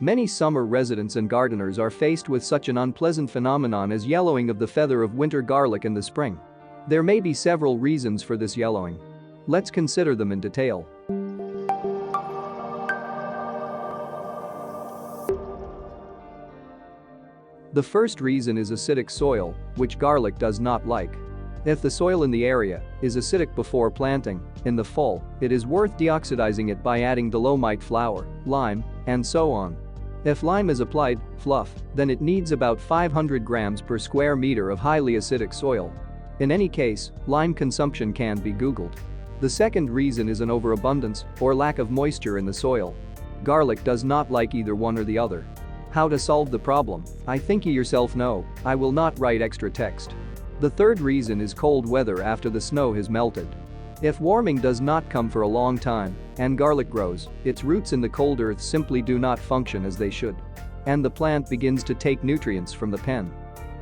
Many summer residents and gardeners are faced with such an unpleasant phenomenon as yellowing of the feather of winter garlic in the spring. There may be several reasons for this yellowing. Let's consider them in detail. The first reason is acidic soil, which garlic does not like. If the soil in the area is acidic before planting, in the fall, it is worth deoxidizing it by adding dolomite flour, lime, and so on. If lime is applied, fluff, then it needs about 500 grams per square meter of highly acidic soil. In any case, lime consumption can be Googled. The second reason is an overabundance or lack of moisture in the soil. Garlic does not like either one or the other. How to solve the problem? I think you yourself know. I will not write extra text. The third reason is cold weather after the snow has melted. If warming does not come for a long time and garlic grows, its roots in the cold earth simply do not function as they should. And the plant begins to take nutrients from the pen.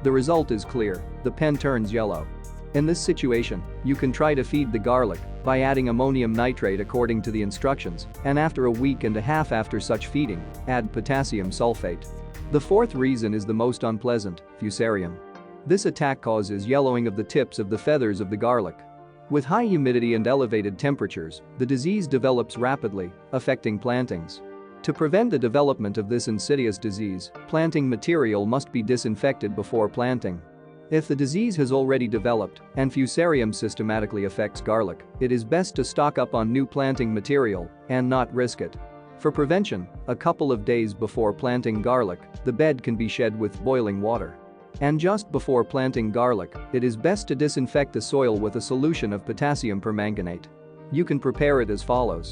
The result is clear: the pen turns yellow. In this situation, you can try to feed the garlic by adding ammonium nitrate according to the instructions, and after a week and a half after such feeding, add potassium sulfate. The fourth reason is the most unpleasant: Fusarium. This attack causes yellowing of the tips of the feathers of the garlic. With high humidity and elevated temperatures, the disease develops rapidly, affecting plantings. To prevent the development of this insidious disease, planting material must be disinfected before planting. If the disease has already developed and Fusarium systematically affects garlic, it is best to stock up on new planting material and not risk it. For prevention, a couple of days before planting garlic, the bed can be shed with boiling water. And just before planting garlic, it is best to disinfect the soil with a solution of potassium permanganate. You can prepare it as follows.